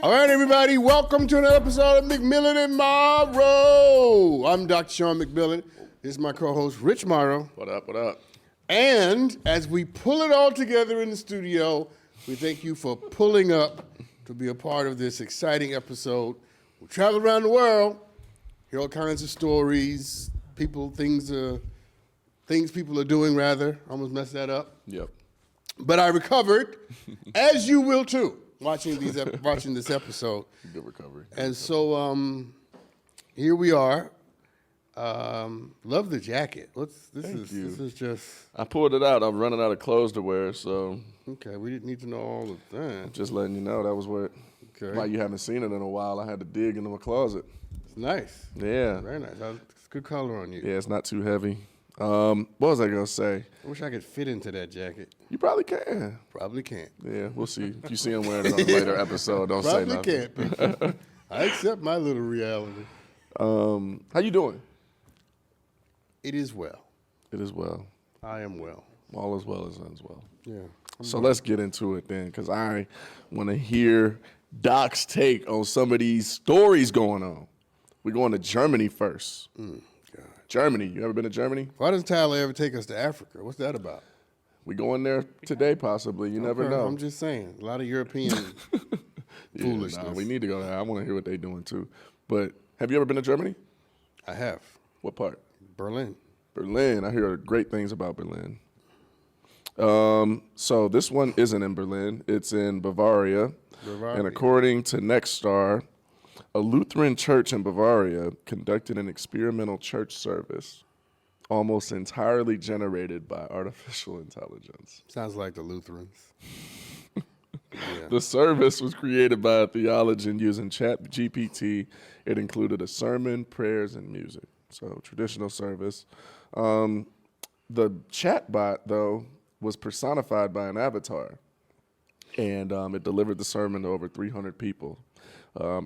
All right, everybody, welcome to another episode of McMillan and Morrow. I'm Dr. Sean McMillan. This is my co-host, Rich Morrow. What up, what up? And as we pull it all together in the studio, we thank you for pulling up to be a part of this exciting episode. We travel around the world, hear all kinds of stories, things people are doing, rather. Almost messed that up. Yep. But I recovered, as you will too, watching this episode. Good recovery. And so here we are. Love the jacket. This is just. I pulled it out. I'm running out of clothes to wear, so. Okay, we didn't need to know all of that. Just letting you know that was what. Okay. Why you haven't seen it in a while. I had to dig into my closet. It's nice. Yeah. Very nice. It's good color on you. Yeah, it's not too heavy. What was I gonna say? I wish I could fit into that jacket. You probably can. Probably can't. Yeah, we'll see. If you see him wearing it on a later episode, don't say nothing. Probably can't. I accept my little reality. How you doing? It is well. It is well. I am well. All is well as ends well. Yeah. So let's get into it then, because I want to hear Doc's take on some of these stories going on. We're going to Germany first. God. Germany. You ever been to Germany? Why doesn't Tyler ever take us to Africa? What's that about? We going there today, possibly. You never know. I'm just saying. A lot of European foolishness. Nah, we need to go there. I want to hear what they're doing too. But have you ever been to Germany? I have. What part? Berlin. Berlin. I hear great things about Berlin. So this one isn't in Berlin. It's in Bavaria. And according to Nextstar, a Lutheran church in Bavaria conducted an experimental church service almost entirely generated by artificial intelligence. Sounds like the Lutherans. Yeah. The service was created by a theologian using ChurchGPT. It included a sermon, prayers, and music. So traditional service. The chatbot, though, was personified by an avatar. And it delivered the sermon to over 300 people,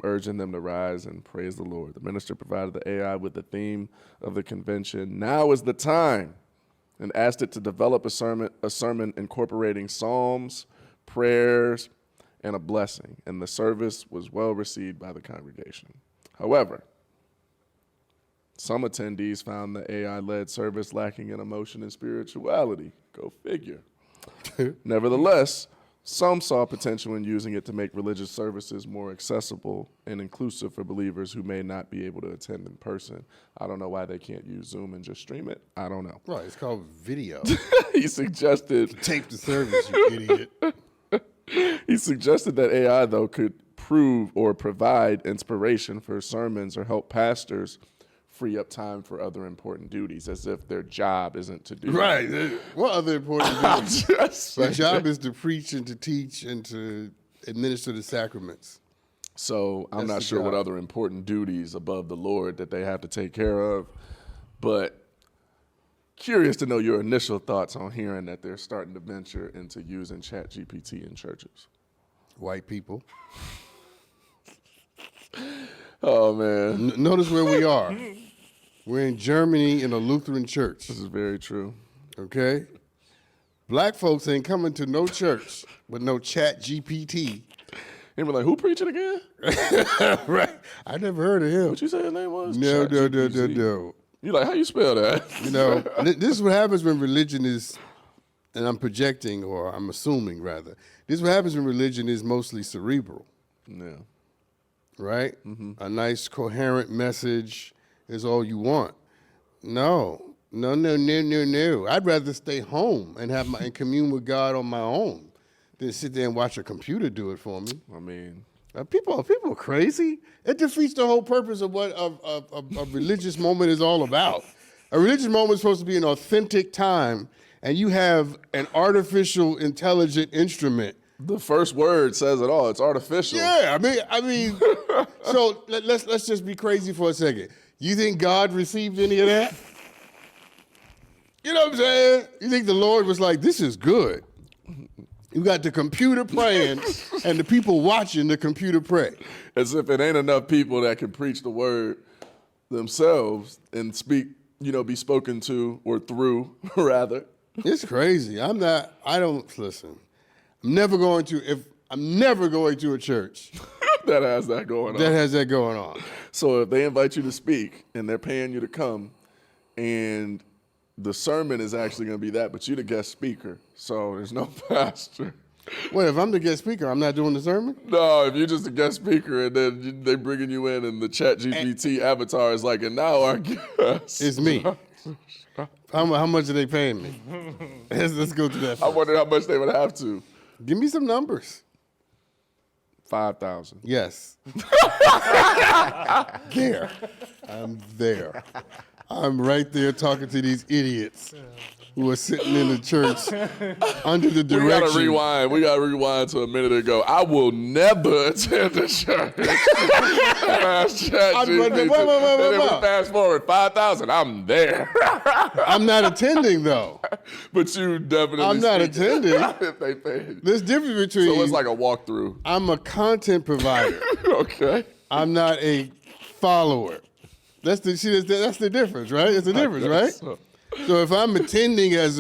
urging them to rise and praise the Lord. The minister provided the AI with the theme of the convention, "Now is the time," and asked it to develop a sermon incorporating psalms, prayers, and a blessing. And the service was well received by the congregation. However, some attendees found the AI-led service lacking in emotion and spirituality. Go figure. Nevertheless, some saw potential in using it to make religious services more accessible and inclusive for believers who may not be able to attend in person. I don't know why they can't use Zoom and just stream it. I don't know. Right, it's called video. He suggested... Tape the service, you idiot. He suggested that AI, though, could prove or provide inspiration for sermons or help pastors free up time for other important duties, as if their job isn't to do Right. that. What other important duties? Their job is to preach and to teach and to administer the sacraments. So I'm That's not the sure what job. other important duties above the Lord that they have to take care of, but curious to know your initial thoughts on hearing that they're starting to venture into using ChurchGPT in churches. White people. Oh, man. Notice where we are. We're in Germany in a Lutheran church, This is very true. okay? Black folks ain't coming to no church with no ChurchGPT. And we're like, who preaching again? Right. I never heard of him. What you say his name was? No. ChurchGPT. You like, how you spell that? You know, this is what happens when religion is, and I'm projecting, or I'm assuming rather, this is what happens when religion is mostly cerebral, Yeah. right? A nice coherent message is all you want. No. I'd rather stay home and and commune with God on my own than sit there and watch a computer do it for me. I mean, People are crazy. It defeats the whole purpose of what a religious moment is all about. A religious moment is supposed to be an authentic time, and you have an artificial intelligent instrument. the first word says it all. It's artificial. Yeah, I mean. So let's just be crazy for a second. You think God received any of that? You know what I'm saying? You think the Lord was like, "This is good." You got the computer praying and the people watching the computer pray. As if it ain't enough people that can preach the word themselves and speak, be spoken to or through, rather. It's crazy. Listen. I'm never going to a church that has that going on. That has that going on. So if they invite you to speak and they're paying you to come, and the sermon is actually going to be that, but you're the guest speaker, so there's no pastor. Wait, if I'm the guest speaker, I'm not doing the sermon? No, if you're just a guest speaker and then they bringing you in and the ChurchGPT avatar is like, and now our guest. It's me. How much are they paying me? Let's go to that first. I wonder how much they would have to. Give me some numbers. 5,000. Yes. There. I'm there. I'm right there talking to these idiots who are sitting in the church under the direction. We gotta rewind to a minute ago. I will never attend the church. Fast forward 5,000. I'm there. I'm not attending though. But you definitely. I'm not attending. If they pay you. There's difference between. So it's like a walkthrough. I'm a content provider. Okay. I'm not a follower. That's the difference, right? It's the difference, right? So if I'm attending as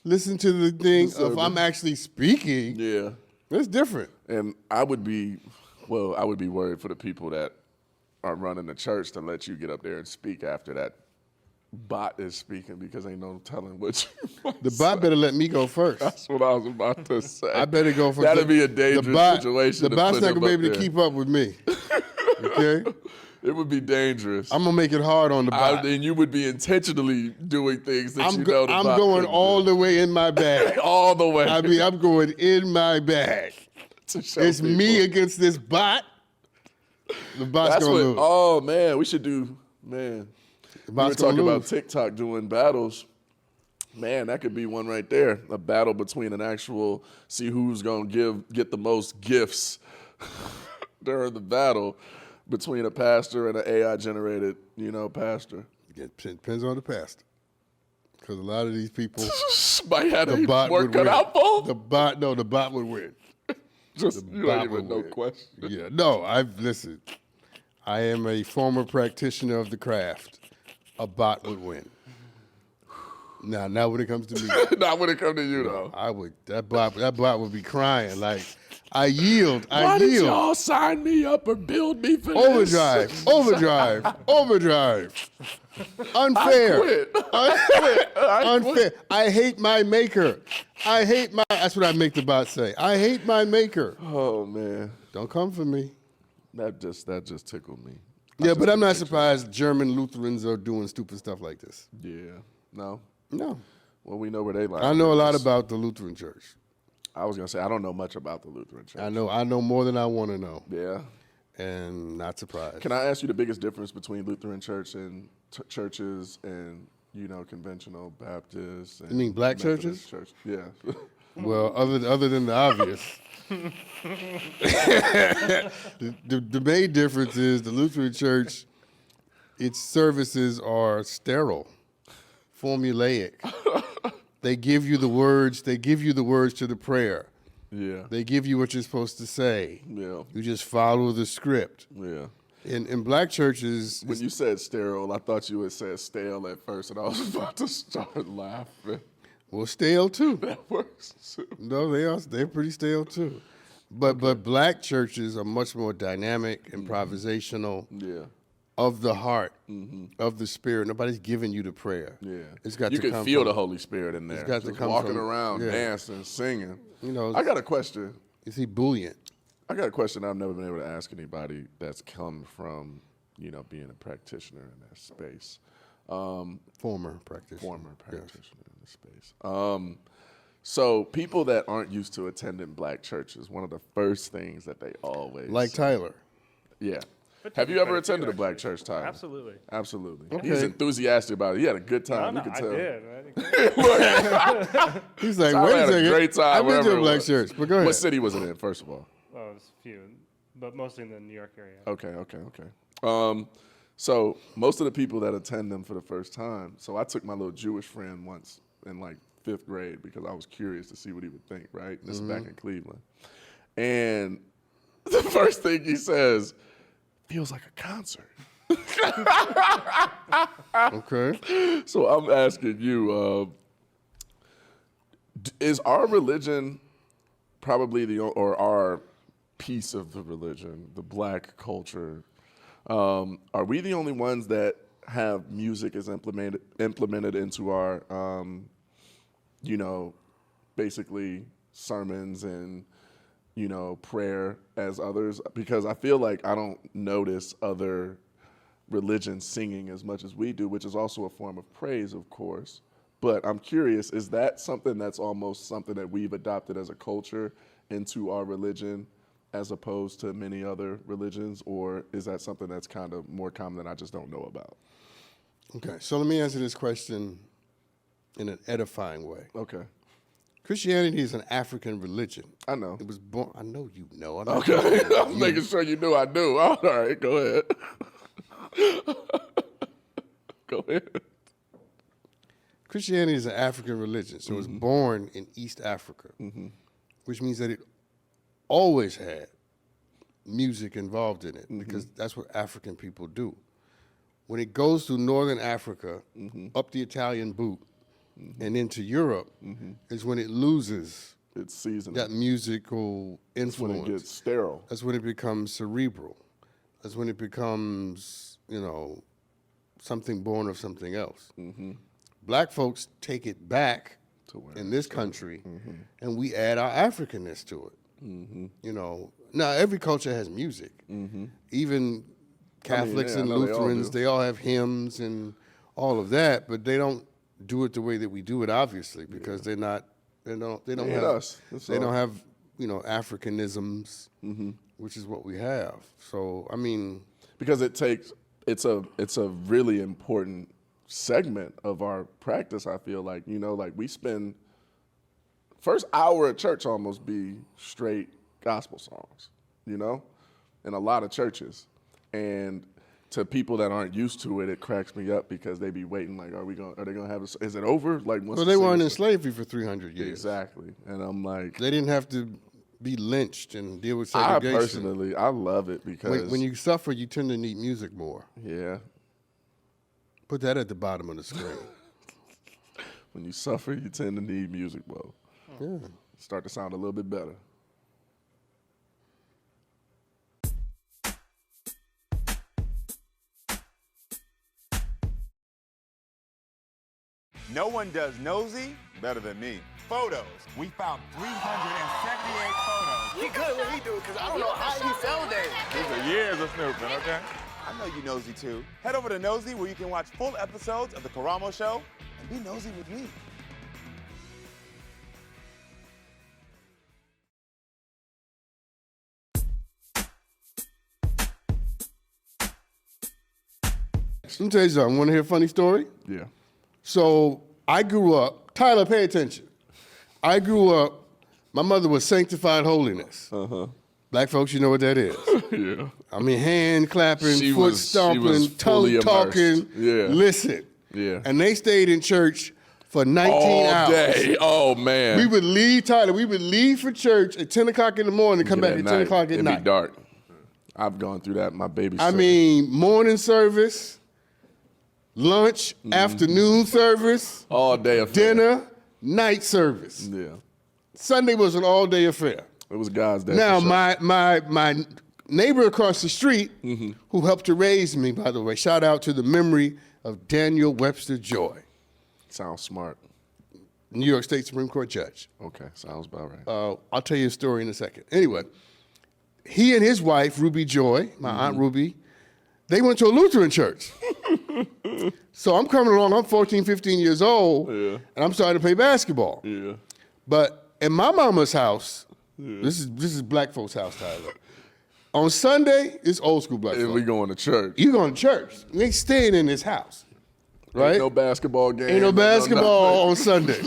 listen to the thing, if I'm actually speaking, yeah, that's different. And I would be worried for the people that are running the church to let you get up there and speak after that bot is speaking, because ain't no telling what you The bot better let me go first. That's what I was about to say. I better go first. That'd be a dangerous situation. The bot's not gonna be able to keep up with me. Okay. It would be dangerous. I'm gonna make it hard on the bot. And you would be intentionally doing things that you know the I'm bot going couldn't all do. the way in my bag. All the way. I mean, I'm going in my bag. It's me against this bot. The bot's That's gonna what. lose. Oh man, we should do. Man, The we were bot's gonna talking about lose. TikTok doing battles. Man, that could be one right there. A battle between an actual, see who's gonna get the most gifts during the battle between a pastor and an AI generated, pastor. It depends on the pastor, because a lot of these people, Might have the bot work would cut win. out for. The bot would win. Just you bot don't even would know win. question. Yeah, no, listen. I am a former practitioner of the craft. A bot would win. Now, not when it comes to me. Not when it comes to you though. I would. That bot would be crying like, I yield. Why did y'all sign me up or build me for Overdrive, this? overdrive. Unfair. I Unfair. I hate my maker. That's what I make the bot say. I hate my maker. Oh man, Don't come for me. that just tickled me. Yeah, but I'm not surprised German Lutherans are doing stupid stuff like this. Yeah, no. No. Well, we know where they lie. I know a lot about the Lutheran Church. I was gonna say I don't know much about the Lutheran Church. I know more than I want to know, Yeah. and not surprised. Can I ask you the biggest difference between Lutheran Church and churches and conventional Baptists? And You mean black Methodist churches? Church? Yeah. Well, other than the obvious, the main difference is the Lutheran Church, its services are sterile, formulaic. They give you the words. They give you the words to the prayer. Yeah. They give you what you're supposed to say. Yeah. You just follow the script. Yeah. In black churches, When you said sterile, I thought you had said stale at first, and I was about to start laughing. well, stale too. That works too. No, they're pretty stale too. But black churches are much more dynamic, improvisational, Yeah. of the heart, of the spirit. Nobody's giving you the prayer. Yeah. It's got you to can come feel from, the Holy Spirit in there. It's got to Just come walking from- around, yeah. dancing, singing. it's- I got a question. Is he buoyant? I got a question I've never been able to ask anybody that's come from, being a practitioner in that space. Former practitioner. Former practitioner in the space. So people that aren't used to attending black churches, one of the first things that they always Like say- Tyler. Yeah. But Have you quite ever a few, attended a black actually. church, Tyler? Absolutely. Absolutely. Okay. He's enthusiastic about it. He had a good time. No, You can I tell. did. He's like, Tyler wait a had a second. great time I've been wherever to a it black was. church, but go ahead. What city was it in, first of all? Oh, there's a few, but mostly in the New York area. Okay. So most of the people that attend them for the first time, so I took my little Jewish friend once in like 5th grade because I was curious to see what he would think, right? This is back in Cleveland. And the first thing he says, feels like a concert. Okay. So I'm asking you, is our religion probably our piece of the religion, the black culture. Are we the only ones that have music is implemented into our, basically sermons and, prayer as others? Because I feel like I don't notice other religions singing as much as we do, which is also a form of praise, of course. But I'm curious, is that something that's almost something that we've adopted as a culture into our religion as opposed to many other religions, or is that something that's kind of more common that I just don't know about? Okay, so let me answer this question in an edifying way. Okay. Christianity is an African religion. I know. It was born. I know you know. Okay. I'm making sure you knew I knew. All right, go ahead. Go ahead. Christianity is an African religion, so it was born in East Africa, which means that it always had music involved in it because that's what African people do. When it goes through Northern Africa, up the Italian boot, and into Europe, is when it loses its seasoning. that musical influence. When it gets sterile. That's when it becomes cerebral. That's when it becomes, something born of something else. Black folks take it back in this country, and we add our Africanness to it. Now every culture has music. Even Catholics and Lutherans, they all have hymns and all of that, but they don't do it the way that we do it, obviously, because they don't have Africanisms, which is what we have. So I mean, because it's a really important segment of our practice. I feel like we spend first hour at church almost be straight gospel songs, in a lot of churches, and to people that aren't used to it, it cracks me up because they be waiting like, are they gonna have is it over? Like, well, they weren't in slavery for 300 years. Exactly, and I'm like, they didn't have to be lynched and deal with segregation. I love it because when you suffer, you tend to need music more. Yeah. Put that at the bottom of the screen. When you suffer, you tend to need music more. Yeah. Start to sound a little bit better. No one does Nosey better than me. Photos. We found 378 photos. He good what he do, because I don't know how he found that. These are years of snooping, okay? I know you nosy too. Head over to Nosey where you can watch full episodes of The Karamo Show and be nosy with me. Let me tell you something. Want to hear a funny story? Yeah. So I grew up, Tyler, pay attention. I grew up, my mother was sanctified holiness. Black folks, you know what that is. Yeah. I mean, hand clapping, She foot was stomping, fully tongue talking. immersed. Yeah. Listen. Yeah. And they stayed in church for 19 All hours. day. Oh, man. We would leave, Tyler, we would leave for church at 10 o'clock in the morning and come back at 10 o'clock at It'd night. be dark. I've gone through that. My babysitter. I mean, morning service, lunch, afternoon service, all day affair. dinner, night service. Yeah. Sunday was an all-day affair. It was God's day. Now, for sure. my neighbor across the street, who helped to raise me, by the way, shout out to the memory of Daniel Webster Joy, Sounds smart. New York State Supreme Court judge. Okay, sounds about right. I'll tell you a story in a second. Anyway, he and his wife, Ruby Joy, my Aunt Ruby, they went to a Lutheran church. So I'm coming along, I'm 14, 15 years old, and I'm starting to play basketball. Yeah. But in my mama's house, this is black folks' house, Tyler. On Sunday, it's old school black And folks. we going to church. You going to church. You ain't staying in this house, right? Ain't no basketball game. Ain't no basketball on Sunday.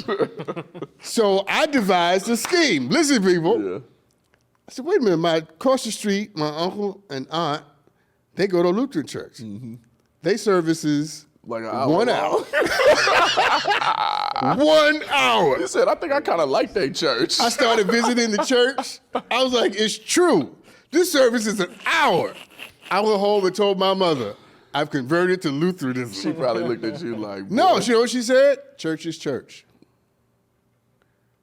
So I devised a scheme. Listen, people. Yeah. I said, wait a minute, across the street, my uncle and aunt, they go to Lutheran church. They services Like an hour 1 long. hour. 1 hour. He said, I think I kind of like their church. I started visiting the church. I was like, it's true. This service is an hour. I went home and told my mother, I've converted to Lutheranism. She probably looked at you like, No, boy. you know what she said? Church is church.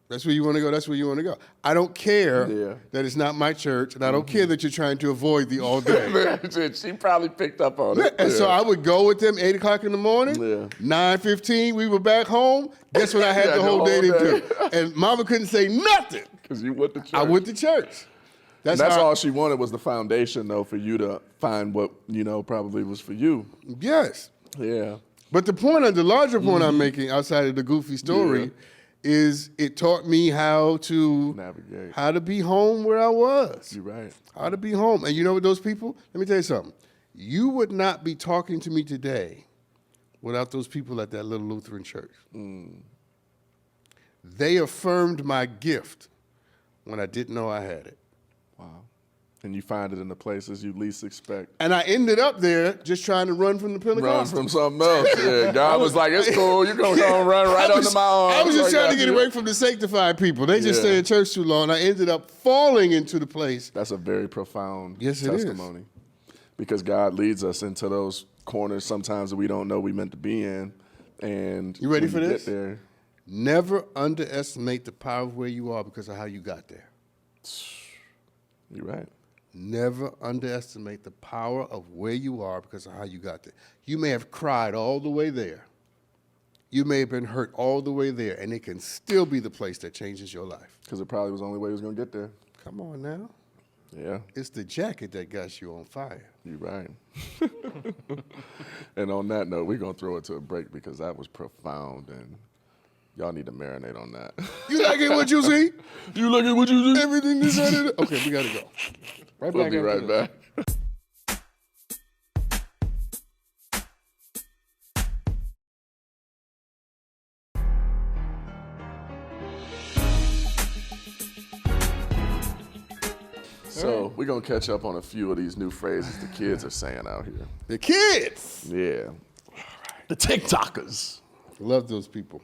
That's where you want to go. That's where you want to go. I don't care that it's not my church, and I don't care that you're trying to avoid the all day. She probably picked up on it. And so I would go with them 8 o'clock in the morning. 9:15, we were back home. Guess what I had the whole day to do? And Mama couldn't say nothing. Because you went to church. I went to church. That's all she wanted was the foundation, though, for you to find what, probably was for you. Yes. Yeah. But the larger point I'm making outside of the goofy story is it taught me how to navigate, how to be home where I was. You're right. How to be home. And you know what, those people? Let me tell you something. You would not be talking to me today without those people at that little Lutheran church. They affirmed my gift when I didn't know I had it. Wow. And you find it in the places you least expect. And I ended up there just trying to run from the Pentecostals. Run from something else. Yeah, God was like, it's cool. You're going to go and run right under my arm. I was just trying to get away from the sanctified people. They just stay in church too long. I ended up falling into the place. That's a very profound it testimony. Because God leads us into those corners sometimes that we don't know we meant to be in. And you ready for this? Get there, never underestimate the power of where you are because of how you got there. You're right. Never underestimate the power of where you are because of how you got there. You may have cried all the way there. You may have been hurt all the way there, and it can still be the place that changes your life. Because it probably was the only way he was going to get there. Come on now. Yeah. It's the jacket that got you on fire. You're right. And on that note, we're going to throw it to a break because that was profound, and y'all need to marinate on that. You liking what you see? You liking what you see? Everything decided. Okay, we got to go. We'll be right back. So we're going to catch up on a few of these new phrases the kids are saying out here. The kids? Yeah. The TikTokers. Love those people.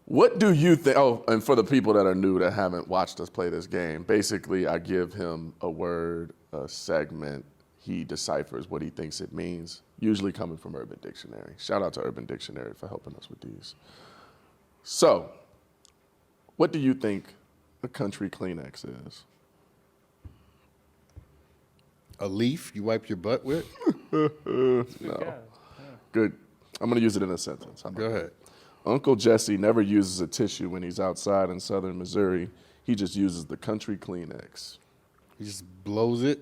What do you think? Oh, and for the people that are new that haven't watched us play this game, basically I give him a word, a segment. He deciphers what he thinks it means, usually coming from Urban Dictionary. Shout out to Urban Dictionary for helping us with these. So, what do you think a country Kleenex is? A leaf you wipe your butt with? No. Good. I'm going to use it in a sentence. Go ahead. Uncle Jesse never uses a tissue when he's outside in southern Missouri. He just uses the country Kleenex. He just blows it?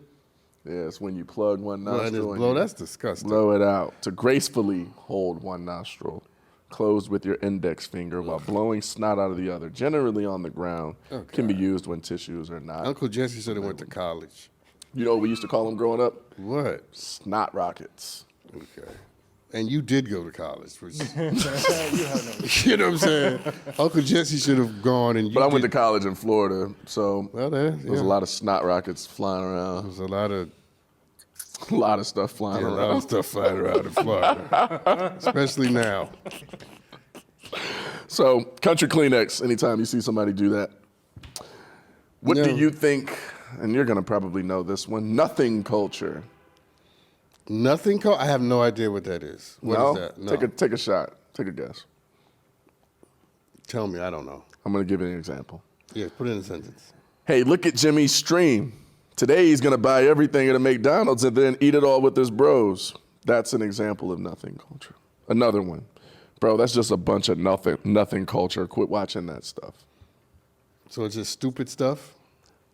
Yeah, it's when you plug one nostril and that's disgusting. blow it out. To gracefully hold one nostril closed with your index finger while blowing snot out of the other, generally on the ground, can be used when tissues are not. Uncle Jesse should have went to college. You know what we used to call them growing up? What? Snot rockets. Okay. And you did go to college. Which, you know what I'm saying? Uncle Jesse should have gone and you But I went to college in Florida, so there was a lot of snot rockets flying around. There's a lot of stuff flying around. A lot of stuff flying around in Florida. Especially now. So, country Kleenex, anytime you see somebody do that. What do you think, and you're going to probably know this one, nothing culture. Nothing? I have no idea what that is. What is that? No. Take a shot. Take a guess. Tell me. I don't know. I'm going to give you an example. Yeah, put it in a sentence. Hey, look at Jimmy's stream. Today he's going to buy everything at a McDonald's and then eat it all with his bros. That's an example of nothing culture. Another one. Bro, that's just a bunch of nothing culture. Quit watching that stuff. So it's just stupid stuff?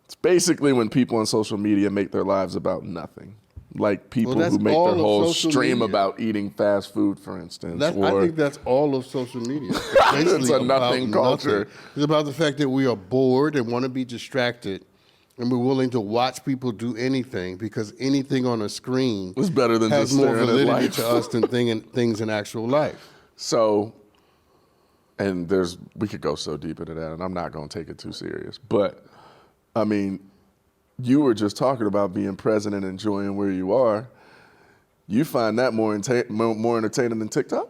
It's basically when people on social media make their lives about nothing. Like people who make their whole stream about eating fast food, for instance. I think that's all of social media. It's a nothing culture. Nothing. It's about the fact that we are bored and want to be distracted, and we're willing to watch people do anything because anything on a screen is better than has just more staring at validity life. to us than things in actual life. So, and we could go so deep into that, and I'm not going to take it too serious. But, I mean, you were just talking about being present and enjoying where you are. You find that more entertaining than TikTok?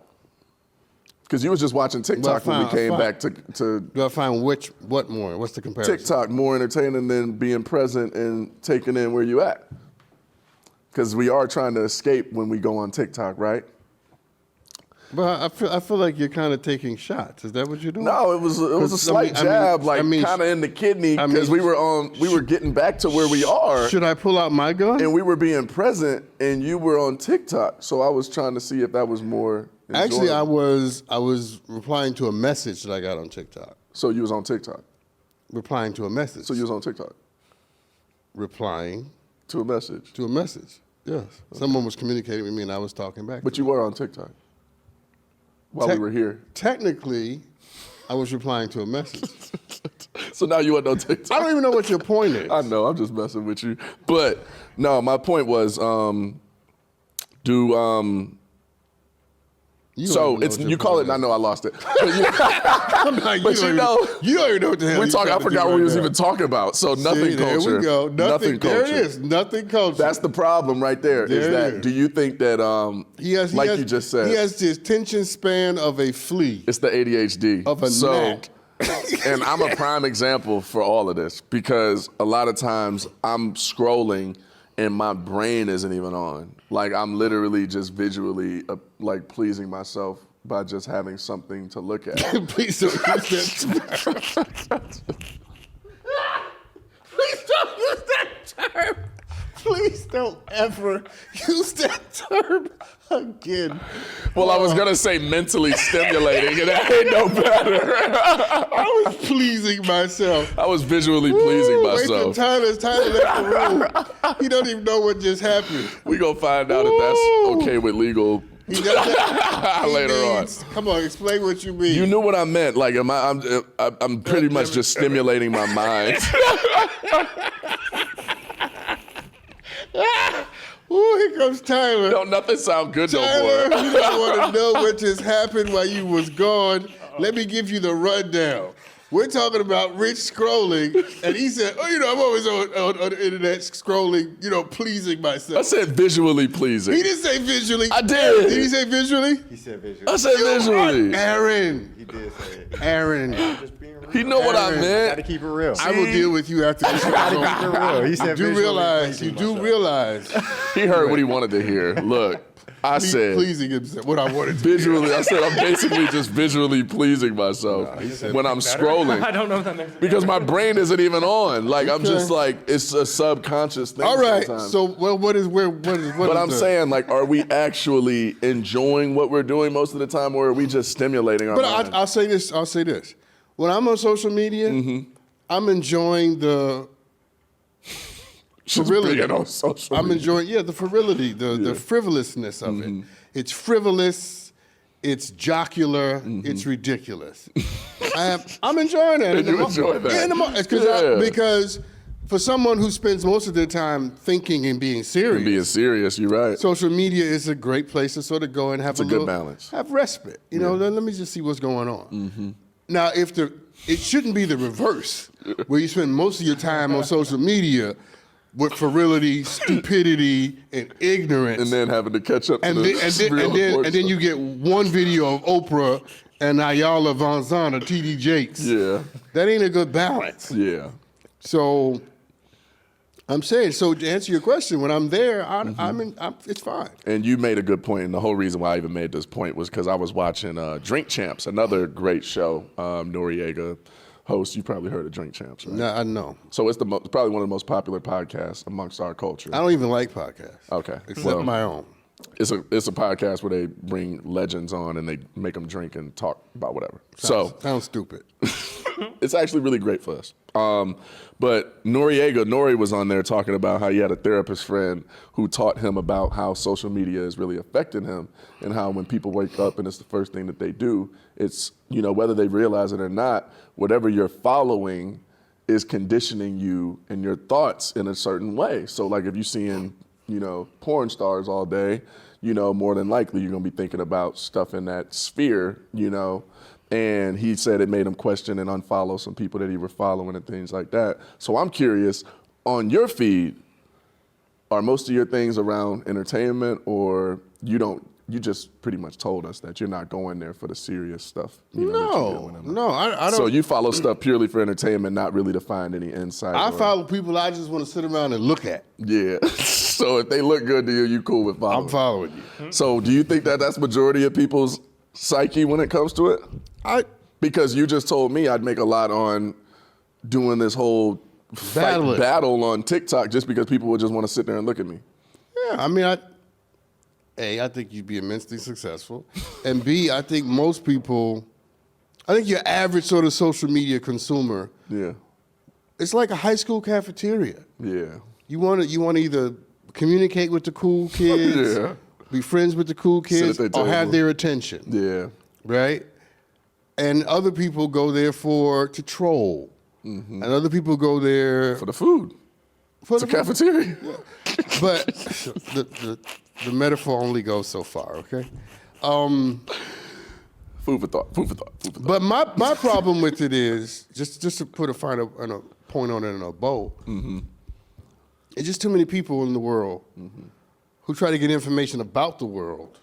Because you was just watching TikTok when we came back to. Do I find what more? What's the comparison? TikTok more entertaining than being present and taking in where you at? Because we are trying to escape when we go on TikTok, right? But I feel like you're kind of taking shots. Is that what you're doing? No, it was a slight jab, kind of in the kidney, because we were getting back to where we are. Should I pull out my gun? And we were being present, and you were on TikTok. So I was trying to see if that was more enjoyable. Actually, I was replying to a message that I got on TikTok. So you was on TikTok? Replying to a message. So you was on TikTok? Replying to a message? To a message, yes. Okay. Someone was communicating with me, and I was talking back. But you were on TikTok while we were here. Technically, I was replying to a message. So now you want on TikTok? I don't even know what your point is. I know, I'm just messing with you. But no, my point was, you call it. I know I lost it. But you know, you don't even know what the hell we're talking. I forgot what we was even talking about. So nothing culture. There we go. Nothing culture. There it is. Nothing culture. That's the problem right there. Is that? Do you think that? You just said, he has the attention span of a flea. It's the ADHD of a gnat. And I'm a prime example for all of this, because a lot of times I'm scrolling and my brain isn't even on. Like, I'm literally just visually pleasing myself by just having something to look at. Please don't use that term. Please don't use that term. Please don't ever use that term again. Well, I was gonna say mentally stimulating, and that ain't no better. I was pleasing myself. I was visually pleasing myself. Tyler left the room. He don't even know what just happened. We gonna find out if that's okay with legal. Later on. Come on, explain what you mean. You knew what I meant. Like, I'm pretty much just stimulating my mind. Ooh, here comes Tyler. Don't nothing sound good no more. Tyler, you don't want to know what just happened while you was gone. Let me give you the rundown. We're talking about Rich scrolling, and he said, I'm always on the internet scrolling, pleasing myself. I said visually pleasing. He didn't say visually. I did. Did he say visually? He said visually. I said visually. Aaron. He did say it. Aaron. Just being real. He know what I meant. Gotta keep it real. I will deal with you after this. Gotta keep it real. He said You do realize. He heard what he wanted to hear. Look. I said pleasing himself. What I wanted to visually. I said I'm basically just visually pleasing myself when I'm scrolling. I don't know if that makes sense. Because my brain isn't even on. Like, I'm just like, it's a subconscious thing. All right. Sometimes. So what is? But I'm saying, like, are we actually enjoying what we're doing most of the time, or are we just stimulating our mind? I'll say this. When I'm on social media, I'm enjoying the virility. I'm enjoying, the virility, the frivolousness of it. It's frivolous, it's jocular, it's ridiculous. I'm enjoying that. And you enjoy that? Yeah, because for someone who spends most of their time thinking and being serious, you're right. Social media is a great place to sort of go and have a good balance. Have respite. Let me just see what's going on. Now, it shouldn't be the reverse, where you spend most of your time on social media with virility, stupidity, and ignorance, and then having to catch up. And then you get one video of Oprah and Ayala Von Zahn or T.D. Jakes. Yeah, that ain't a good balance. Yeah. So I'm saying, to answer your question, when I'm there, it's fine. And you made a good point, and the whole reason why I even made this point was because I was watching Drink Champs, another great show. Noriega host. You probably heard of Drink Champs, right? No, I know. So it's probably one of the most popular podcasts amongst our culture. I don't even like podcasts. Okay. Except my own. It's a podcast where they bring legends on and they make them drink and talk about whatever. Sounds stupid. It's actually really great for us. But Nori was on there talking about how he had a therapist friend who taught him about how social media is really affecting him, and how when people wake up and it's the first thing that they do, it's, whether they realize it or not, whatever you're following is conditioning you and your thoughts in a certain way. So like if you're seeing, porn stars all day, more than likely you're gonna be thinking about stuff in that sphere, And he said it made him question and unfollow some people that he were following and things like that. So I'm curious, on your feed, are most of your things around entertainment, or you just pretty much told us that you're not going there for the serious stuff? No, I don't. So you follow stuff purely for entertainment, not really to find any insight? I follow people I just want to sit around and look at. Yeah. So if they look good to you, you cool with following? I'm following you. So do you think that that's majority of people's psyche when it comes to it? Because you just told me I'd make a lot on doing this whole battle on TikTok just because people would just want to sit there and look at me. Yeah, I mean, I think you'd be immensely successful. And B, I think most people, I think your average sort of social media consumer, it's like a high school cafeteria. Yeah. You want to either communicate with the cool kids, be friends with the cool kids, or have their attention. Yeah. Right? And other people go there to troll. And other people go there for the food. It's a cafeteria. But the metaphor only goes so far, okay? Food for thought. But my problem with it is, just to put a point on it in a bow, it's just too many people in the world who try to get information about the world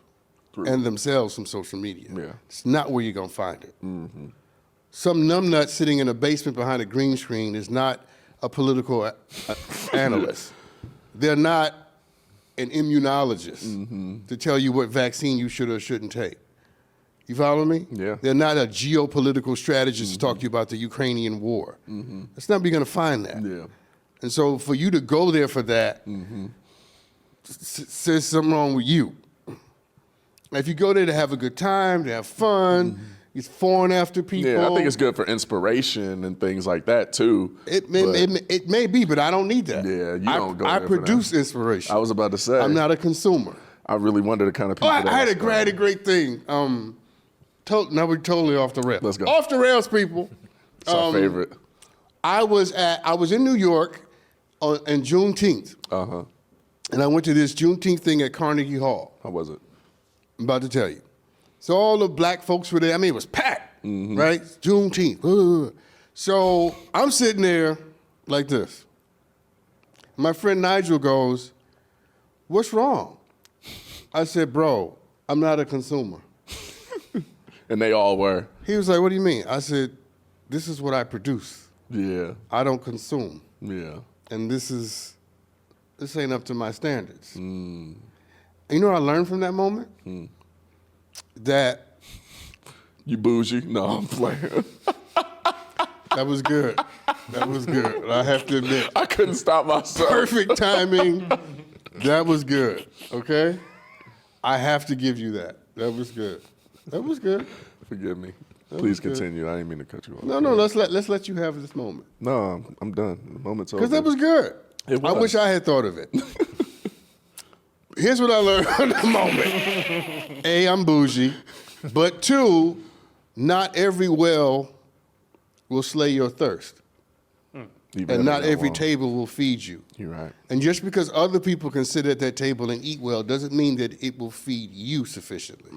and themselves from social media. Yeah. It's not where you're going to find it. Some numbnut sitting in a basement behind a green screen is not a political analyst. They're not an immunologist to tell you what vaccine you should or shouldn't take. You follow me? Yeah. They're not a geopolitical strategist to talk to you about the Ukrainian war. That's not where you're going to find that. Yeah. And so for you to go there for that says something wrong with you. If you go there to have a good time, to have fun, it's foreign after people. Yeah, I think it's good for inspiration and things like that too. It may be, but I don't need that. Yeah, you don't go I there for produce that. inspiration. I was about to say. I'm not a consumer. I really wonder the kind of people I that had inspire. a great thing. Now we're totally off the rails. Let's go. Off the rails, people. It's our favorite. I was in New York on Juneteenth. And I went to this Juneteenth thing at Carnegie Hall. How was it? I'm about to tell you. So all the black folks were there. I mean, it was packed, right? Juneteenth. So I'm sitting there like this. My friend Nigel goes, "What's wrong?" I said, "Bro, I'm not a consumer." And they all were. He was like, "What do you mean?" I said, "This is what I produce. Yeah. I don't consume. Yeah. And this ain't up to my standards." And you know what I learned from that moment? That You bougie? No, I'm playing. that was good. That was good. I have to admit. I couldn't stop myself. Perfect timing. That was good. Okay? I have to give you that. That was good. That was good. Forgive me. That Please was good. continue. I didn't mean to cut you off. No, let's let you have this moment. No, I'm done. The moment's over. Because that was good. It was. I wish I had thought of it. Here's what I learned from the moment. A, I'm bougie. But 2, not every well will slay your thirst. You better And not go every on. table will feed you. You're right. And just because other people can sit at that table and eat well doesn't mean that it will feed you sufficiently.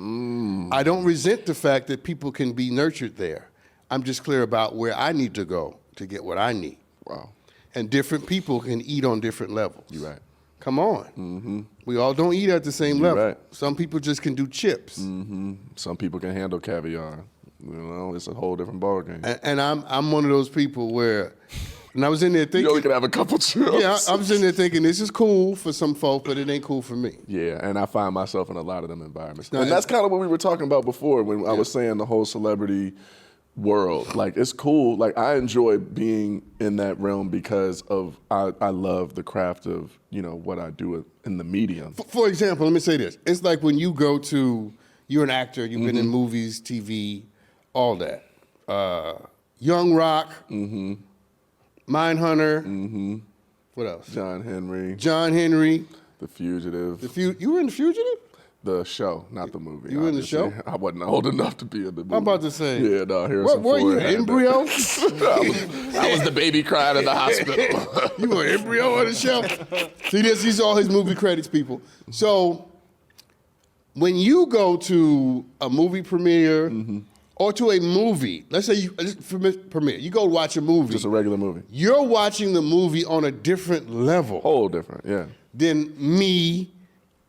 I don't resent the fact that people can be nurtured there. I'm just clear about where I need to go to get what I need. Wow. And different people can eat on different levels. You're right. Come on. We all don't eat at the same You're level. right. Some people just can do chips. Some people can handle caviar. You know, it's a whole different ballgame. And I'm one of those people where, and I was in there You thinking, only can have a couple chips. yeah, I was in there thinking this is cool for some folk, but it ain't cool for me. Yeah, and I find myself in a lot of them environments. Now, And that's kind of what we were talking about before when I was saying the whole celebrity world. Like, it's cool. Like, I enjoy being in that realm because of I love the craft of, you know, what I do in the medium. For example, let me say this. It's like when you go to, you're an actor, you've been in movies, TV, all that. Young Rock, Mindhunter, what else? John Henry, John Henry. The Fugitive, You were in The Fugitive? the show, not the movie. You were in the obviously. show? I wasn't old enough to be in the movie. I'm about to say. Yeah, no, Harrison What were you, Ford an had embryo? that. I was the baby crying in the hospital. You were an embryo on the show? See, these are all his movie credits, people. So when you go to a movie premiere or to a movie, let's say premiere, you go watch a movie. Just a regular movie. You're watching the movie on a different level Whole different, yeah. than me,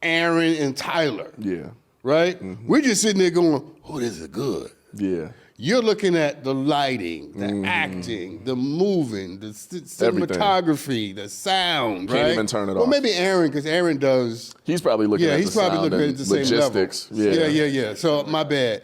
Aaron, and Tyler, Yeah, right? We're just sitting there going, oh, this is good. yeah. You're looking at the lighting, the acting, the moving, the cinematography, the sound, Can't right? even turn it Well, off. maybe Aaron, because Aaron does. He's probably looking Yeah, at he's the probably sound looking and at the same logistics. level. Yeah. Yeah. So my bad.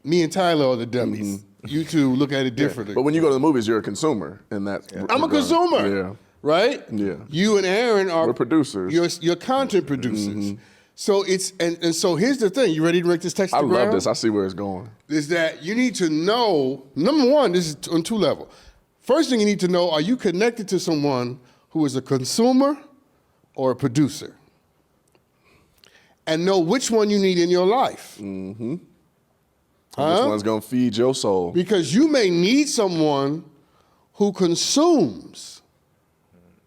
me and Tyler are the dummies. You two look at it differently. But when you go to the movies, you're a consumer in that. I'm a consumer. Yeah. Right? Yeah. You and Aaron are We're producers. You're content producers. So it's and so here's the thing. You ready to make this text? I love this. I see where it's going. Is that you need to know, number one, this is on 2 levels. First thing you need to know, are you connected to someone who is a consumer or a producer? And know which one you need in your life. Which one's going to feed your soul? Because you may need someone who consumes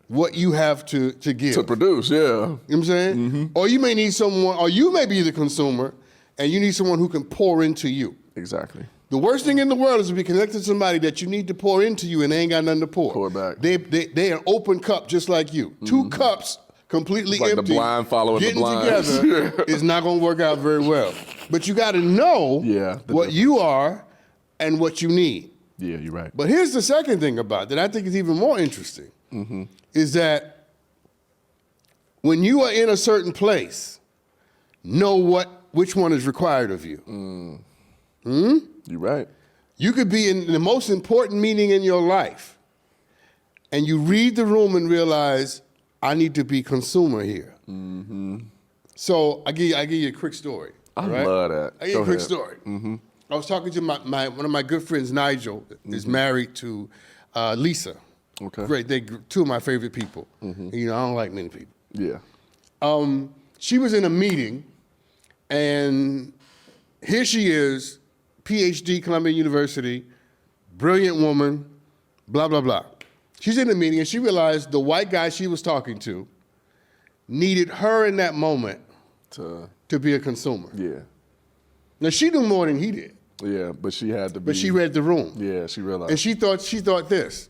what you have to give. To produce, yeah. You know what I'm saying? Or you may need someone, or you may be the consumer, and you need someone who can pour into you. Exactly. The worst thing in the world is to be connected to somebody that you need to pour into you and they ain't got nothing to pour. Pour back. They an open cup just like you. 2 cups completely It's like empty. the blind following the getting blind. together is not going to work out very well. But you got to know what you are and what you need. Yeah, you're right. But here's the second thing about it that I think is even more interesting, is that when you are in a certain place, know which one is required of you. You're right. You could be in the most important meeting in your life, and you read the room and realize, I need to be consumer here. So I give you a quick story. I love that. I give you a quick story. I was talking to one of my good friends, Nigel, is married to Lisa. Okay. Great. They 2 of my favorite people. You know, I don't like many people. Yeah. She was in a meeting, and here she is, PhD, Columbia University, brilliant woman, blah, blah, blah. She's in the meeting, and she realized the white guy she was talking to needed her in that moment to be a consumer. Yeah. Now, she knew more than he did. Yeah, but she had to be. But she read the room. Yeah, she realized. And she thought this,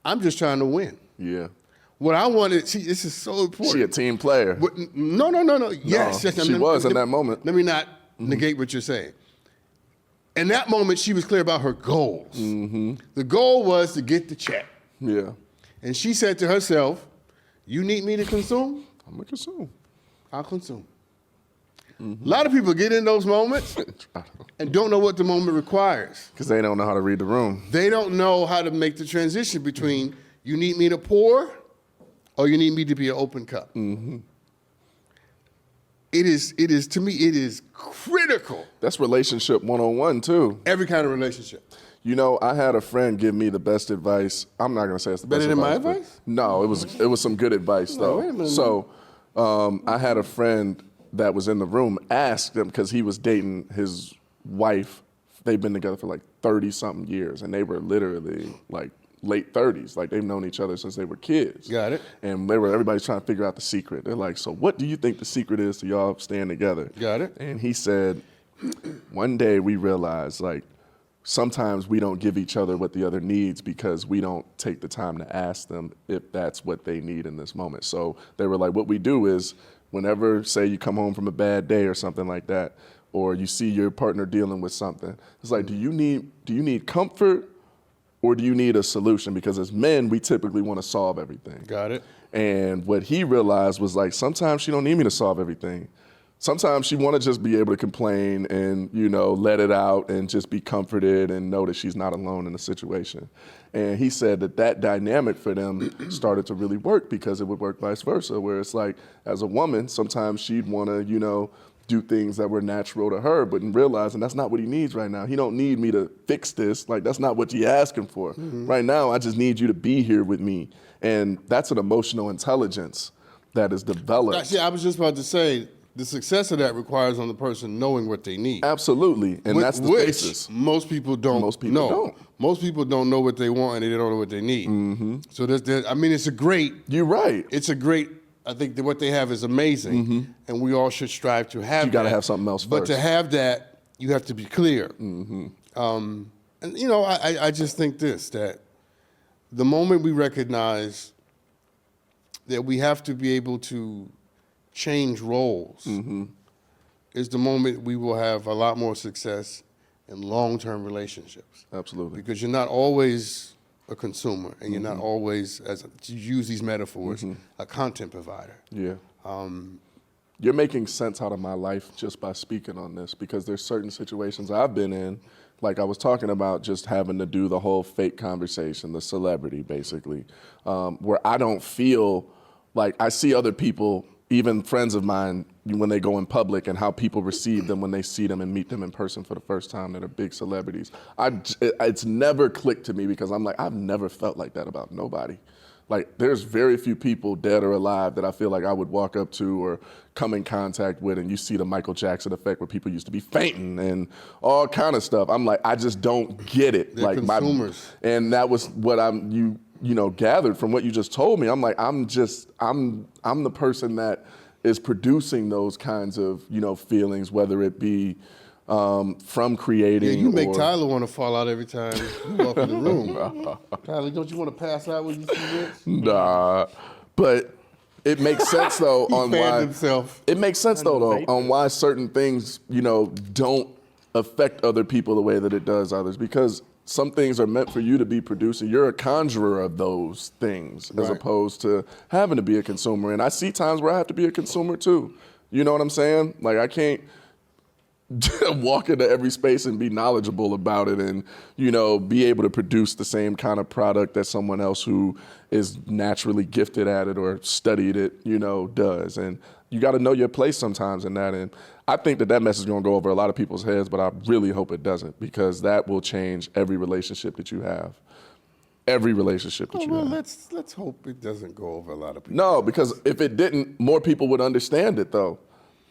I'm just trying to win. Yeah. What I wanted, this is so important. She a team player. No. Yes. She was in that moment. Let me not negate what you're saying. In that moment, she was clear about her goals. The goal was to get the check. Yeah. And she said to herself, you need me to consume? I'm going to consume. I'll consume. A lot of people get in those moments and don't know what the moment requires. Because they don't know how to read the room. They don't know how to make the transition between you need me to pour or you need me to be an open cup. It is, to me, it is critical. That's relationship 101 too. Every kind of relationship. You know, I had a friend give me the best advice. I'm not going to say it's the best Better than my advice. advice? No, it was some good advice though. wait a minute. So I had a friend that was in the room, asked him, because he was dating his wife. They've been together for like 30-something years, and they were literally like late 30s. Like they've known each other since they were kids. Got it. And everybody's trying to figure out the secret. They're like, so what do you think the secret is to y'all staying together? Got it. And he said, one day we realized, like, sometimes we don't give each other what the other needs because we don't take the time to ask them if that's what they need in this moment. So they were like, what we do is whenever, say, you come home from a bad day or something like that, or you see your partner dealing with something, it's like, do you need comfort or do you need a solution? Because as men, we typically want to solve everything. Got it. And what he realized was, like, sometimes she don't need me to solve everything. Sometimes she want to just be able to complain and, you know, let it out and just be comforted and know that she's not alone in the situation. And he said that dynamic for them started to really work because it would work vice versa, where it's like, as a woman, sometimes she'd want to, you know, do things that were natural to her, but realizing that's not what he needs right now. He don't need me to fix this. Like, that's not what you're asking for. Right now, I just need you to be here with me. And that's an emotional intelligence that is developed. Actually, I was just about to say, the success of that requires on the person knowing what they need. Absolutely, and that's the basis. Most people don't Most people know. don't. Most people don't know what they want and they don't know what they need. So I mean, it's a great. You're right. It's a great. I think that what they have is amazing, and we all should strive to have. You got to have something else But first. to have that, you have to be clear. And you know, I just think that the moment we recognize that we have to be able to change roles is the moment we will have a lot more success in long-term relationships. Absolutely. Because you're not always a consumer and you're not always, to use these metaphors, a content provider. Yeah. you're making sense out of my life just by speaking on this, because there's certain situations I've been in, like I was talking about, just having to do the whole fake conversation, the celebrity basically, where I don't feel like I see other people, even friends of mine, when they go in public and how people receive them when they see them and meet them in person for the first time that are big celebrities. It's never clicked to me because I'm like, I've never felt like that about nobody. Like, there's very few people, dead or alive, that I feel like I would walk up to or come in contact with, and you see the Michael Jackson effect where people used to be fainting and all kind of stuff. I'm like, I just don't get it. They're like consumers. And that was what you gathered from what you just told me. I'm like, I'm the person that is producing those kinds of, feelings, whether it be from creating. Yeah, you make Tyler want to fall out every time you walk in the room. Tyler, don't you want to pass out when you see Rich? Nah, but it makes sense though on why himself. It makes sense though on why certain things don't affect other people the way that it does others, because some things are meant for you to be producing. You're a conjurer of those things as opposed to having to be a consumer. And I see times where I have to be a consumer too. You know what I'm saying? Like, I can't walk into every space and be knowledgeable about it and, be able to produce the same kind of product that someone else who is naturally gifted at it or studied it, does. And you got to know your place sometimes in that. And I think that message is going to go over a lot of people's heads, but I really hope it doesn't, because that will change every relationship that you have. Every relationship that you have. Let's hope it doesn't go over a lot of people. No, because if it didn't, more people would understand it though.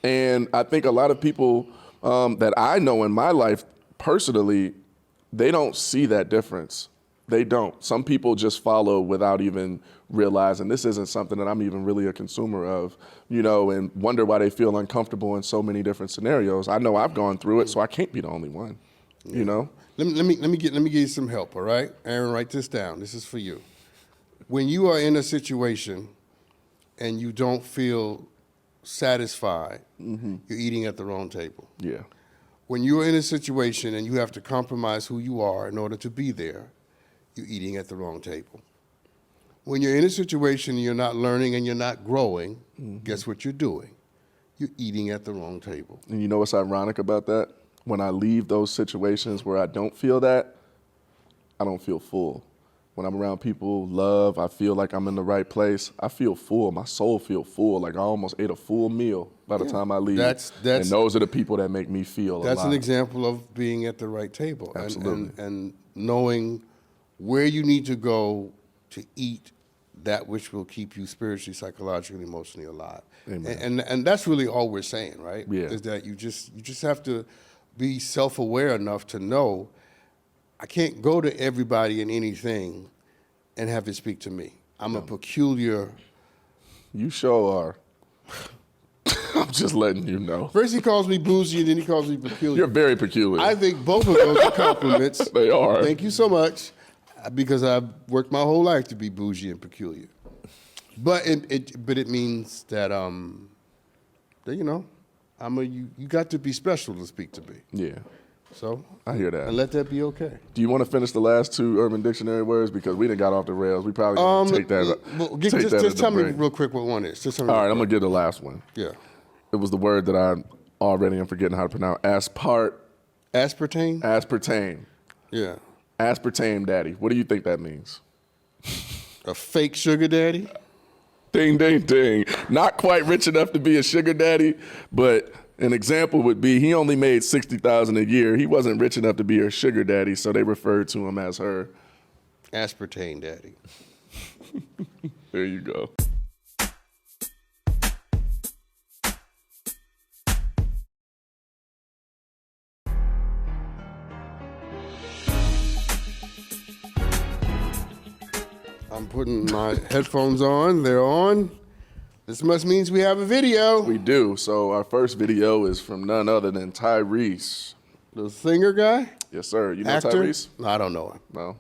And I think a lot of people that I know in my life personally, they don't see that difference. They don't. Some people just follow without even realizing this isn't something that I'm even really a consumer of, and wonder why they feel uncomfortable in so many different scenarios. I know I've gone through it, so I can't be the only one, Let me give you some help, all right? Aaron, write this down. This is for you. When you are in a situation and you don't feel satisfied, you're eating at the wrong table. Yeah. When you're in a situation and you have to compromise who you are in order to be there, you're eating at the wrong table. When you're in a situation and you're not learning and you're not growing, guess what you're doing? You're eating at the wrong table. And you know what's ironic about that? When I leave those situations where I don't feel that, I don't feel full. When I'm around people, love, I feel like I'm in the right place. I feel full. My soul feel full. Like I almost ate a full meal by the time I leave. That's and those are the people that make me feel alive. That's an example of being at the right table. Absolutely. And knowing where you need to go to eat that which will keep you spiritually, psychologically, emotionally alive. Amen. And that's really all we're saying, right? Yeah. Is that you just have to be self-aware enough to know I can't go to everybody and anything and have it speak to me. I'm a peculiar. You sure are. I'm just letting you know. First he calls me bougie and then he calls me peculiar. You're very peculiar. I think both of those are compliments. They are. Thank you so much, because I've worked my whole life to be bougie and peculiar. But it means that you got to be special to speak to me. Yeah. So I hear that. And let that be okay. Do you want to finish the last two Urban Dictionary words? Because we done got off the rails. We probably gonna take that. Just tell me real quick what one is. All right, I'm going to give the last one. Yeah. It was the word that I already am forgetting how to pronounce. Aspartame? Aspartame. Yeah. Aspartame daddy. What do you think that means? A fake sugar daddy? Ding, ding, ding. Not quite rich enough to be a sugar daddy, but an example would be he only made $60,000 a year. He wasn't rich enough to be her sugar daddy, so they referred to him as her Aspartame daddy. There you go. I'm putting my headphones on. They're on. This must means we have a video. We do. So our first video is from none other than Tyrese. The singer guy? Yes, sir. You know Actor? Tyrese? No, I don't know him. No.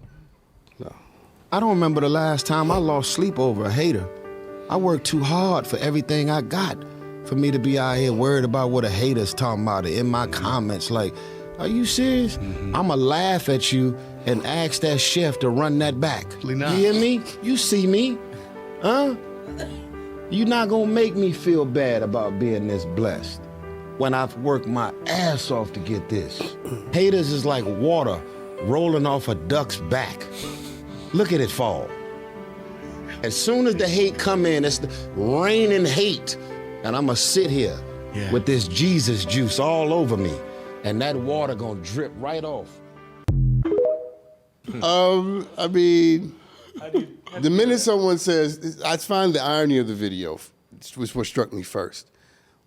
No. I don't remember the last time I lost sleep over a hater. I worked too hard for everything I got. For me to be out here worried about what a hater's talking about in my comments, like, are you serious? I'ma laugh at you and ask that chef to run that back. You hear me? You see me? Huh? You're not gonna make me feel bad about being this blessed when I've worked my ass off to get this. Haters is like water rolling off a duck's back. Look at it fall. As soon as the hate come in, it's the raining hate. And I'ma sit here with this Jesus juice all over me. And that water gonna drip right off. I mean, the minute someone says, I find the irony of the video, was what struck me first.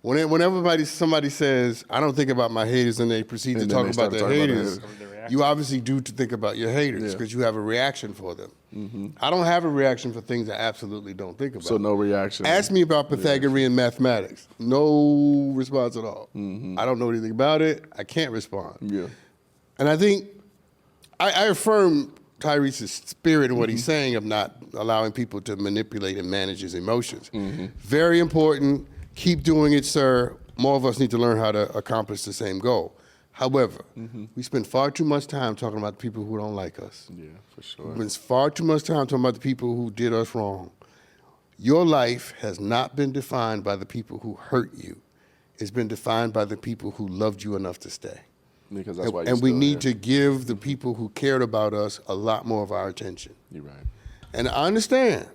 When somebody says, I don't think about my haters, and they proceed to talk about their haters, you obviously do to think about your haters because you have a reaction for them. Mm-hmm. I don't have a reaction for things I absolutely don't think about. So no reaction. Ask me about Pythagorean mathematics. No response at all. Mm-hmm. I don't know anything about it. I can't respond. Yeah. And I think I affirm Tyrese's spirit in what he's saying of not allowing people to manipulate and manage his emotions. Mm-hmm. Very important. Keep doing it, sir. More of us need to learn how to accomplish the same goal. However, we spend far too much time talking about the people who don't like us. Yeah, for sure. We spend far too much time talking about the people who did us wrong. Your life has not been defined by the people who hurt you. It's been defined by the people who loved you enough to stay. Because that's why and we need to give the people who cared about us a lot more of our attention. You're right. And I understand.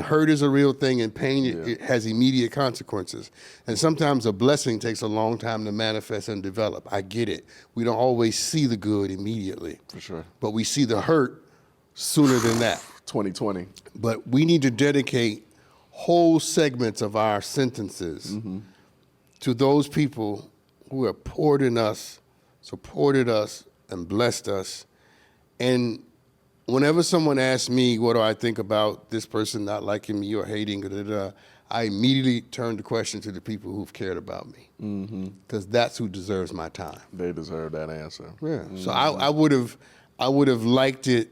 Hurt is a real thing, and pain it has immediate consequences. And sometimes a blessing takes a long time to manifest and develop. I get it. We don't always see the good immediately. For sure. But we see the hurt sooner than that. 2020. But we need to dedicate whole segments of our sentences to those people who have poured in us, supported us, and blessed us. And whenever someone asks me, what do I think about this person not liking me or hating, I immediately turn the question to the people who've cared about me, because that's who deserves my time. They deserve that answer. Yeah. So I would have liked it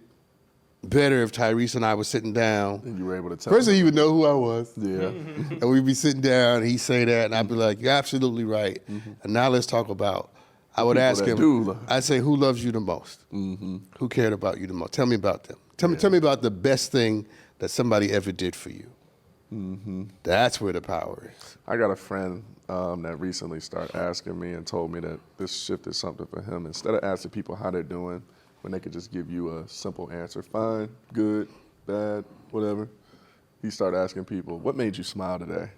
better if Tyrese and I were sitting down. And you were able to tell. First, he would know who I was. Yeah. And we'd be sitting down, he'd say that, and I'd be like, you're absolutely right. And now let's talk about. I would ask him, I'd say, who loves you the most? Who cared about you the most? Tell me about them. Tell me about the best thing that somebody ever did for you. That's where the power is. I got a friend that recently started asking me and told me that this shifted something for him. Instead of asking people how they're doing, when they could just give you a simple answer, fine, good, bad, whatever, he started asking people, what made you smile today?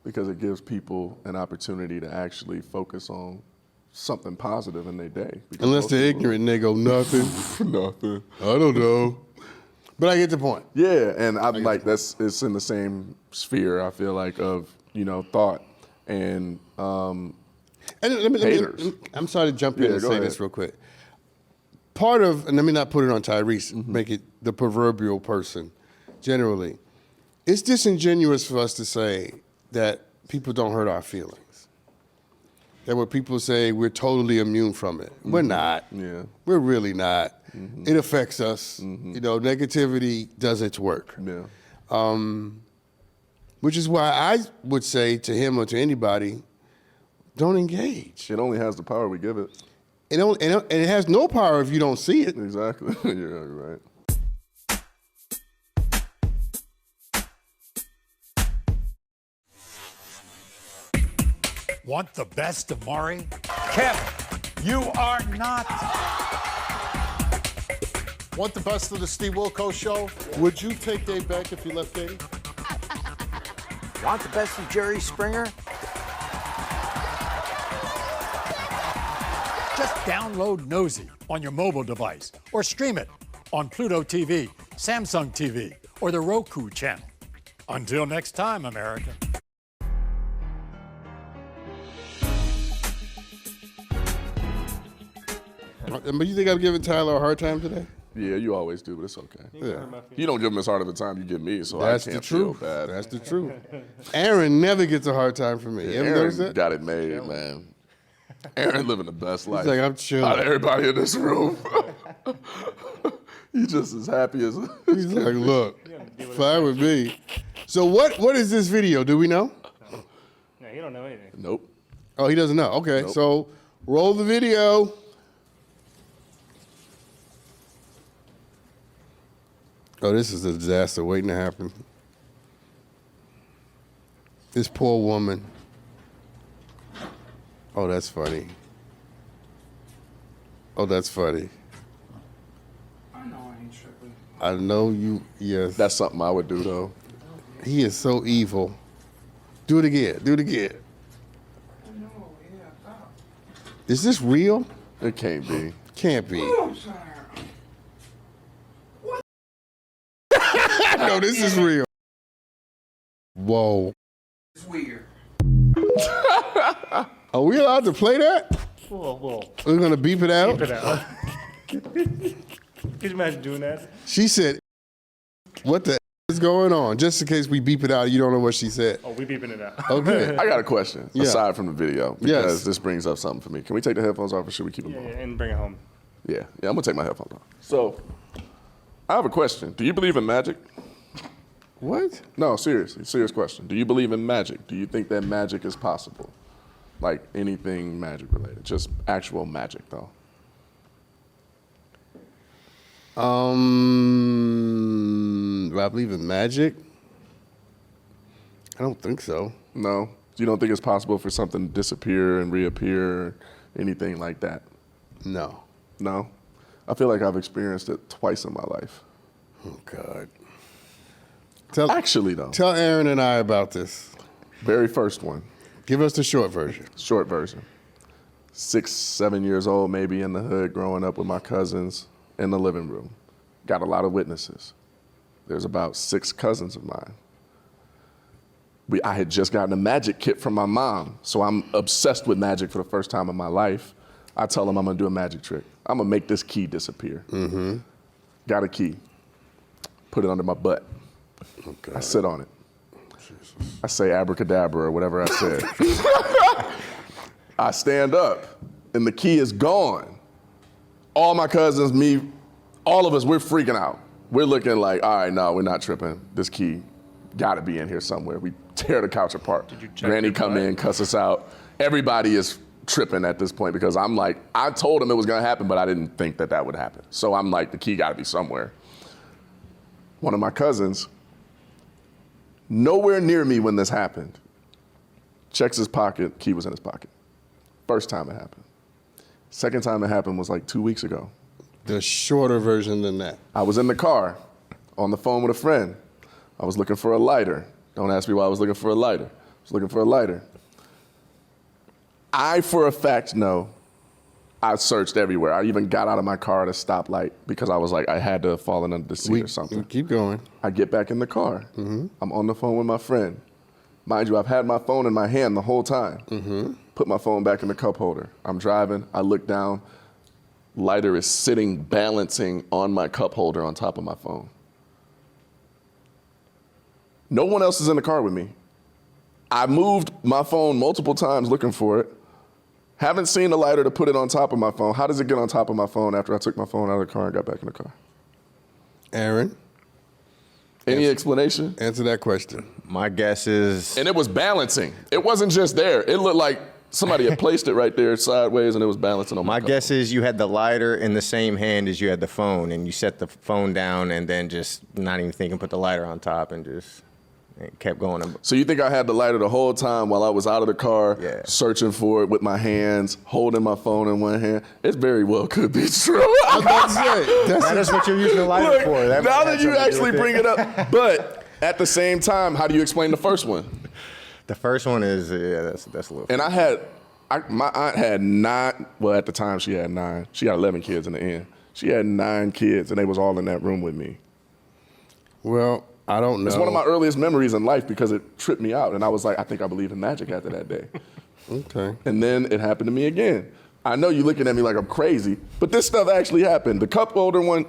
Because it gives people an opportunity to actually focus on something positive in their day. Unless they're ignorant and they go, nothing. Nothing. I don't know. But I get the point. Yeah, and I'm like, it's in the same sphere, I feel like, of, thought. And haters. I'm sorry to jump in and say this real quick. Part of, and let me not put it on Tyrese, make it the proverbial person, generally, it's disingenuous for us to say that people don't hurt our feelings. That when people say we're totally immune from it. We're not. Yeah. We're really not. It affects us. Negativity does its work. Yeah. Which is why I would say to him or to anybody, don't engage. It only has the power we give it. And it has no power if you don't see it. Exactly. You're right. Want the best of Maury? Kevin, you are not. Want the best of the Steve Wilkos show? Would you take Dave back if you left Katie? Want the best of Jerry Springer? Just download Nosey on your mobile device or stream it on Pluto TV, Samsung TV, or the Roku channel. Until next time, America. But you think I'm giving Tyler a hard time today? Yeah, you always do, but it's okay. Yeah. You don't give him as hard of a time you give me, so That's I can't the truth. feel bad. That's the truth. Aaron never gets a hard time from me. You ever notice Aaron that? got it made, man. Aaron living the best life. He's like, I'm chill. Out of everybody in this room. He's just as happy as. He's like, look, fine with me. So what is this video? Do we know? No, you don't know anything. Nope. Oh, he doesn't know. Okay, Nope. so roll the video. Oh, this is a disaster waiting to happen. This poor woman. Oh, that's funny. Oh, that's funny. I know I ain't tripping. I know you, yes. That's something I would do, though. He is so evil. Do it again. Do it again. I know, yeah, I thought. Is this real? It can't be. Can't be. Oh, sorry. No, this is real. Whoa. It's weird. Are we allowed to play that? Whoa. We're going to beep it out? Beep it out. Could you imagine doing that? She said, what the is going on? Just in case we beep it out, you don't know what she said. Oh, we beeping it out. Okay. I got a question, Yeah. aside from the video, because Yes. this brings up something for me. Can we take the headphones off or should we keep them Yeah, on? and bring it home. Yeah, I'm going to take my headphones off. So, I have a question. Do you believe in magic? What? No, seriously, serious question. Do you believe in magic? Do you think that magic is possible? Like anything magic related, just actual magic though. Do I believe in magic? I don't think so. No? You don't think it's possible for something to disappear and reappear, anything like that? No. No? I feel like I've experienced it twice in my life. Oh, God. Actually, though. Tell Aaron and I about this. Very first one. Give us the short version. Short version. 6, 7 years old, maybe in the hood, growing up with my cousins in the living room. Got a lot of witnesses. There's about 6 cousins of mine. I had just gotten a magic kit from my mom, so I'm obsessed with magic for the first time in my life. I tell them I'm gonna do a magic trick. I'm gonna make this key disappear. Mm-hmm. Got a key. Put it under my butt. Okay. I sit on it. Jesus. I say abracadabra or whatever I said. I stand up, and the key is gone. All my cousins, me, all of us, we're freaking out. We're looking like, all right, no, we're not tripping. This key gotta be in here somewhere. We tear the couch apart. Did you check Granny your come butt? in, cuss us out. Everybody is tripping at this point because I'm like, I told them it was gonna happen, but I didn't think that that would happen. So I'm like, the key gotta be somewhere. One of my cousins, nowhere near me when this happened, checks his pocket, key was in his pocket. First time it happened. Second time it happened was like 2 weeks ago. The shorter version than that. I was in the car on the phone with a friend. I was looking for a lighter. Don't ask me why I was looking for a lighter. I was looking for a lighter. I, for a fact, know I searched everywhere. I even got out of my car at a stoplight because I was like, I had to have fallen under the seat or something. Keep going. I get back in the car. Mm-hmm. I'm on the phone with my friend. Mind you, I've had my phone in my hand the whole time. Mm-hmm. Put my phone back in the cup holder. I'm driving. I look down. Lighter is sitting, balancing on my cup holder on top of my phone. No one else is in the car with me. I moved my phone multiple times looking for it. Haven't seen the lighter to put it on top of my phone. How does it get on top of my phone after I took my phone out of the car and got back in the car? Aaron? Any explanation? Answer that question. My guess is... And it was balancing. It wasn't just there. It looked like somebody had placed it right there sideways and it was balancing on my cup. guess is you had the lighter in the same hand as you had the phone, and you set the phone down and then just not even thinking, put the lighter on top and just kept going. So you think I had the lighter the whole time while I was out of the car, Yeah. searching for it with my hands, holding my phone in one hand? It very well could be true. I was about to say, That is what you're using the lighter Look, for. That might now have that you something to do actually with bring it up, but at the same time, how do you explain the first one? The first one is, that's a little... And my aunt had 9, well, at the time she had 9. She got 11 kids in the end. She had 9 kids, and they was all in that room with me. well, I don't know. It's one of my earliest memories in life because it tripped me out, and I was like, I think I believe in magic after that day. Okay. And then it happened to me again. I know you're looking at me like I'm crazy, but this stuff actually happened. The cup holder one,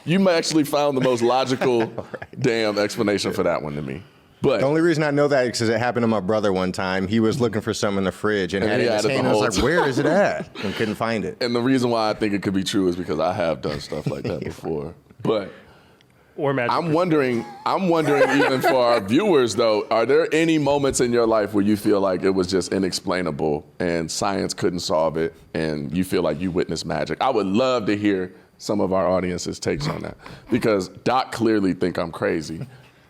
you actually found the most logical damn explanation for that one to me. But The only reason I know that is because it happened to my brother one time. He was looking for something in the fridge and had he it in his had it hand. the I was whole like, time. where is it at? And couldn't find it. And the reason why I think it could be true is because I have done stuff like that before. But Or magic. I'm wondering even for our viewers though, are there any moments in your life where you feel like it was just inexplainable and science couldn't solve it and you feel like you witnessed magic? I would love to hear some of our audience's takes on that because Doc clearly think I'm crazy.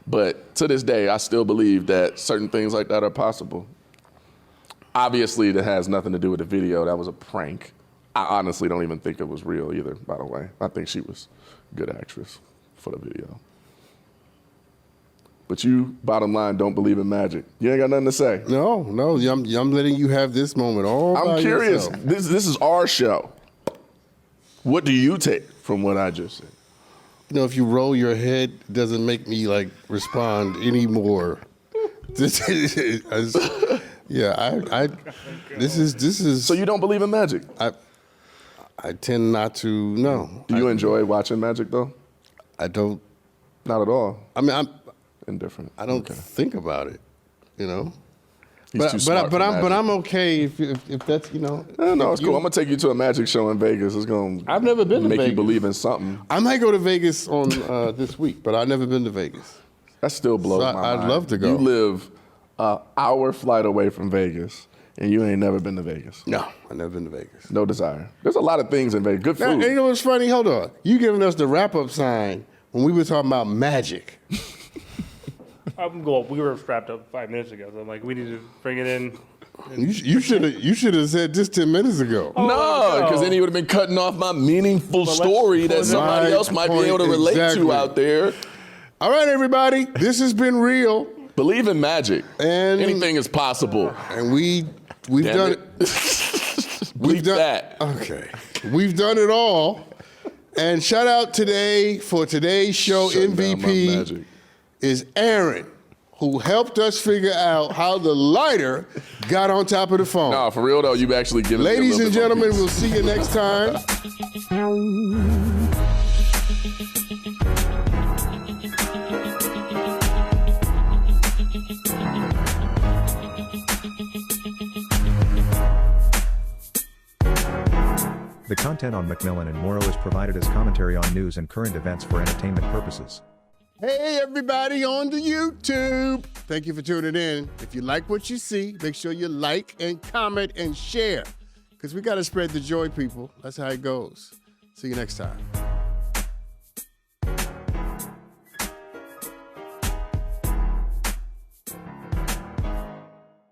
But to this day, I still believe that certain things like that are possible. Obviously, that has nothing to do with the video. That was a prank. I honestly don't even think it was real either, by the way. I think she was a good actress for the video. But you, bottom line, don't believe in magic. You ain't got nothing to say. No, I'm letting you have this moment all by I'm curious. yourself. This is our show. What do you take from what I just said? You know, if you roll your head, it doesn't make me like respond anymore. This is, I this is. So you don't believe in magic? I tend not to. No. Do you enjoy watching magic though? I don't. Not at all. I mean, I'm indifferent. I don't think about it. You know. He's too smart for magic. But I'm okay if that's, you know. No, it's cool. I'm gonna take you to a magic show in Vegas. It's gonna. I've never been to make Vegas. you believe in something. I might go to Vegas on this week, but I've never been to Vegas. That still blows my mind. I'd love to go. You live an hour flight away from Vegas, and you ain't never been to Vegas. No, I've never been to Vegas. No desire. There's a lot of things in Vegas. Good food. Now, you know what's funny? Hold on. You giving us the wrap-up sign when we were talking about magic. We were wrapped up 5 minutes ago, so I'm like, we need to bring it in. You should have said this 10 minutes ago. No, because then he would have been cutting off my meaningful story that somebody else might be able to relate to out there. All right, everybody. This has been real. Believe in magic. And anything is possible. And we've done it. We've done that. Okay. We've done it all. And shout out today for today's show MVP is Aaron, who helped us figure out how the lighter got on top of the phone. No, for real though, you've actually given me a Ladies little and bit more gentlemen, peace. we'll see you next time. The content on McMillan and Morrow is provided as commentary on news and current events for entertainment purposes. Hey, everybody on the YouTube. Thank you for tuning in. If you like what you see, make sure you like and comment and share, because we got to spread the joy, people. That's how it goes. See you next time.